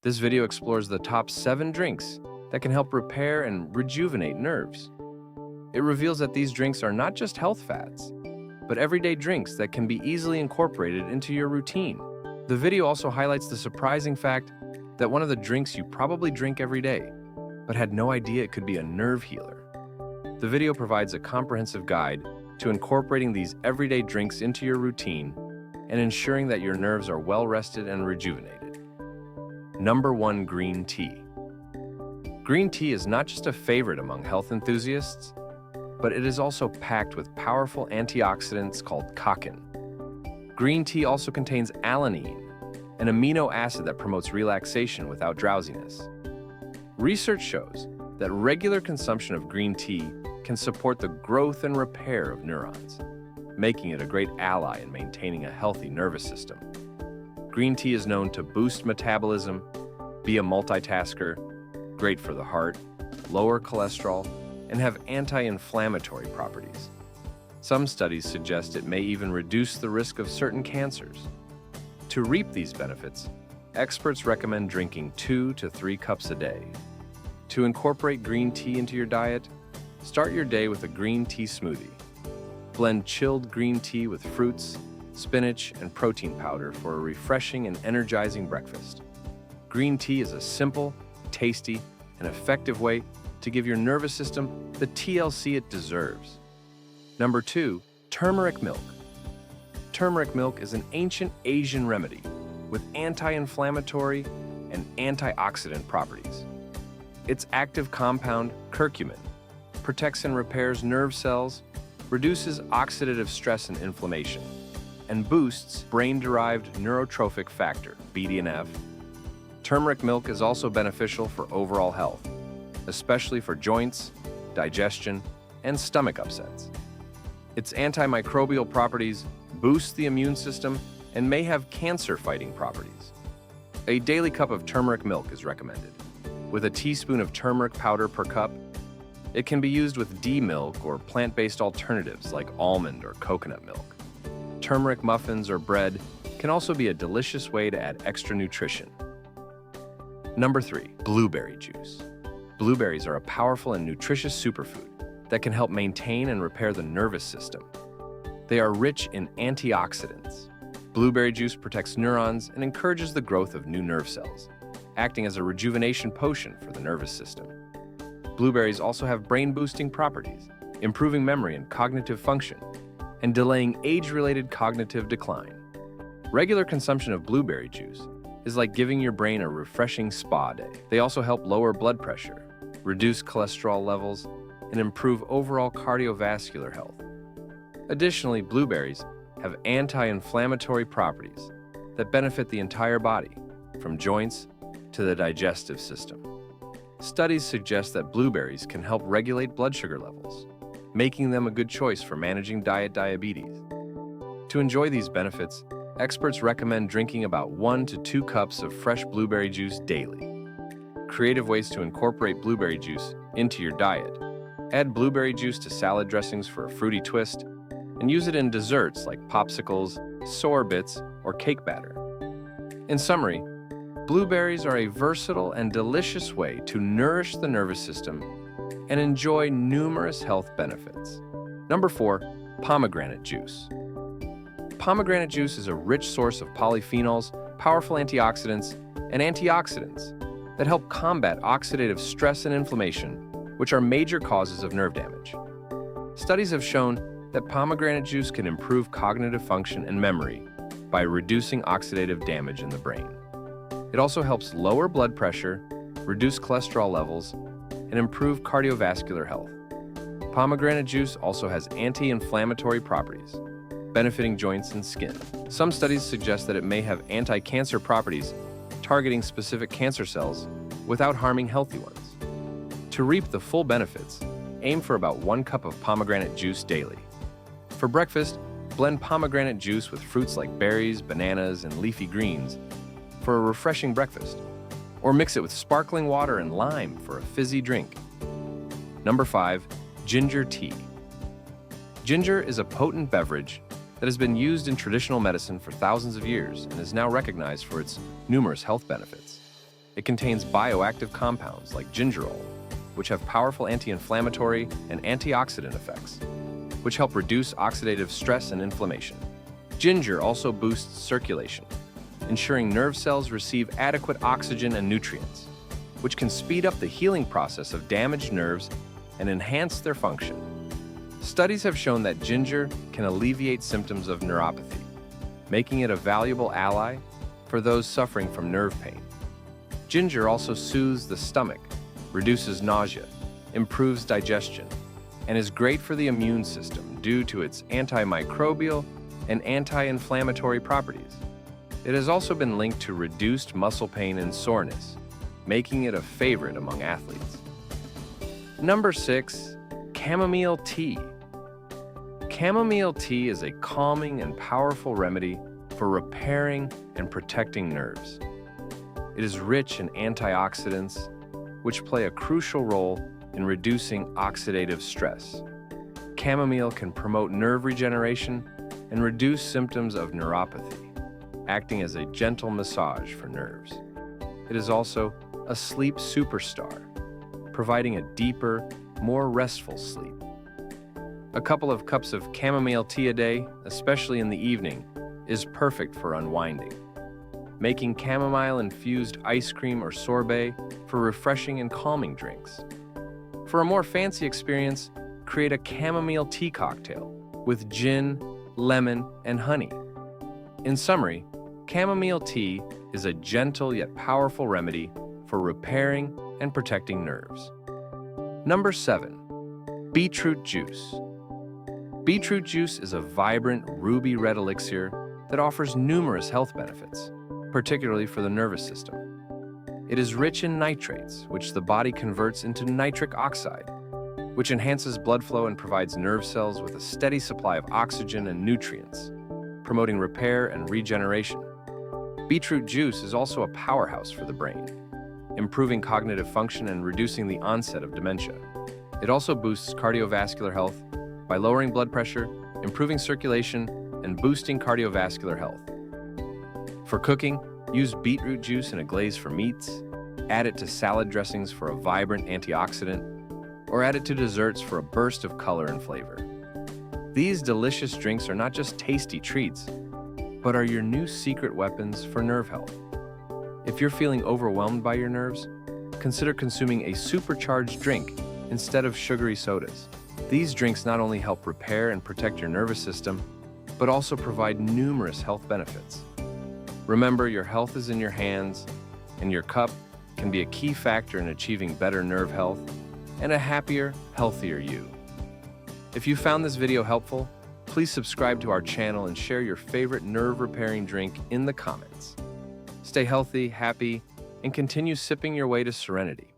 This video explores the top 7 drinks that can help repair and rejuvenate nerves. It reveals that these drinks are not just health fads, but everyday drinks that can be easily incorporated into your routine. The video also highlights the surprising fact that one of the drinks you probably drink every day, but had no idea it could be a nerve healer. The video provides a comprehensive guide to incorporating these everyday drinks into your routine and ensuring that your nerves are well rested and rejuvenated. Number 1. Green tea. Green tea is not just a favorite among health enthusiasts, but it is also packed with powerful antioxidants called kakin. Green tea also contains alanine, an amino acid that promotes relaxation without drowsiness. Research shows that regular consumption of green tea can support the growth and repair of neurons, making it a great ally in maintaining a healthy nervous system. Green tea is known to boost metabolism, be a multitasker, great for the heart, lower cholesterol, and have anti-inflammatory properties. Some studies suggest it may even reduce the risk of certain cancers. To reap these benefits, experts recommend drinking 2 to 3 cups a day. To incorporate green tea into your diet, start your day with a green tea smoothie. Blend chilled green tea with fruits, spinach, and protein powder for a refreshing and energizing breakfast. Green tea is a simple, tasty, and effective way to give your nervous system the TLC it deserves. Number 2. Turmeric milk. Turmeric milk is an ancient Asian remedy with anti-inflammatory and antioxidant properties. Its active compound, curcumin, protects and repairs nerve cells, reduces oxidative stress and inflammation, and boosts brain-derived neurotrophic factor, BDNF. Turmeric milk is also beneficial for overall health, especially for joints, digestion, and stomach upsets. Its antimicrobial properties boost the immune system and may have cancer-fighting properties. A daily cup of turmeric milk is recommended, with a teaspoon of turmeric powder per cup. It can be used with D milk or plant-based alternatives like almond or coconut milk. Turmeric muffins or bread can also be a delicious way to add extra nutrition. Number 3. Blueberry juice. Blueberries are a powerful and nutritious superfood that can help maintain and repair the nervous system. They are rich in antioxidants. Blueberry juice protects neurons and encourages the growth of new nerve cells, acting as a rejuvenation potion for the nervous system. Blueberries also have brain-boosting properties, improving memory and cognitive function, and delaying age-related cognitive decline. Regular consumption of blueberry juice is like giving your brain a refreshing spa day. They also help lower blood pressure, reduce cholesterol levels, and improve overall cardiovascular health. Additionally, blueberries have anti-inflammatory properties that benefit the entire body, from joints to the digestive system. Studies suggest that blueberries can help regulate blood sugar levels, making them a good choice for managing diabetes. To enjoy these benefits, experts recommend drinking about 1 to 2 cups of fresh blueberry juice daily. Creative ways to incorporate blueberry juice into your diet. Add blueberry juice to salad dressings for a fruity twist, and use it in desserts like popsicles, sorbets, or cake batter. In summary, blueberries are a versatile and delicious way to nourish the nervous system and enjoy numerous health benefits. Number 4. Pomegranate juice. Pomegranate juice is a rich source of polyphenols, powerful antioxidants, and antioxidants that help combat oxidative stress and inflammation, which are major causes of nerve damage. Studies have shown that pomegranate juice can improve cognitive function and memory by reducing oxidative damage in the brain. It also helps lower blood pressure, reduce cholesterol levels, and improve cardiovascular health. Pomegranate juice also has anti-inflammatory properties, benefiting joints and skin. Some studies suggest that it may have anti-cancer properties, targeting specific cancer cells without harming healthy ones. To reap the full benefits, aim for about 1 cup of pomegranate juice daily. For breakfast, blend pomegranate juice with fruits like berries, bananas, and leafy greens for a refreshing breakfast, or mix it with sparkling water and lime for a fizzy drink. Number 5. Ginger tea. Ginger is a potent beverage that has been used in traditional medicine for thousands of years and is now recognized for its numerous health benefits. It contains bioactive compounds like gingerol, which have powerful anti-inflammatory and antioxidant effects, which help reduce oxidative stress and inflammation. Ginger also boosts circulation, ensuring nerve cells receive adequate oxygen and nutrients, which can speed up the healing process of damaged nerves and enhance their function. Studies have shown that ginger can alleviate symptoms of neuropathy, making it a valuable ally for those suffering from nerve pain. Ginger also soothes the stomach, reduces nausea, improves digestion, and is great for the immune system due to its antimicrobial and anti-inflammatory properties. It has also been linked to reduced muscle pain and soreness, making it a favorite among athletes. Number 6, chamomile tea. Chamomile tea is a calming and powerful remedy for repairing and protecting nerves. It is rich in antioxidants, which play a crucial role in reducing oxidative stress. Chamomile can promote nerve regeneration and reduce symptoms of neuropathy, acting as a gentle massage for nerves. It is also a sleep superstar, providing a deeper, more restful sleep. A couple of cups of chamomile tea a day, especially in the evening, is perfect for unwinding. Making chamomile-infused ice cream or sorbet for refreshing and calming drinks. For a more fancy experience, create a chamomile tea cocktail with gin, lemon, and honey. In summary, chamomile tea is a gentle yet powerful remedy for repairing and protecting nerves. Number 7, beetroot juice. Beetroot juice is a vibrant, ruby red elixir that offers numerous health benefits, particularly for the nervous system. It is rich in nitrates, which the body converts into nitric oxide, which enhances blood flow and provides nerve cells with a steady supply of oxygen and nutrients, promoting repair and regeneration. Beetroot juice is also a powerhouse for the brain, improving cognitive function and reducing the onset of dementia. It also boosts cardiovascular health by lowering blood pressure, improving circulation, and boosting cardiovascular health. For cooking, use beetroot juice in a glaze for meats, add it to salad dressings for a vibrant antioxidant, or add it to desserts for a burst of color and flavor. These delicious drinks are not just tasty treats, but are your new secret weapons for nerve health. If you're feeling overwhelmed by your nerves, consider consuming a supercharged drink instead of sugary sodas. These drinks not only help repair and protect your nervous system, but also provide numerous health benefits. Remember, your health is in your hands, and your cup can be a key factor in achieving better nerve health and a happier, healthier you. If you found this video helpful, please subscribe to our channel and share your favorite nerve-repairing drink in the comments. Stay healthy, happy, and continue sipping your way to serenity.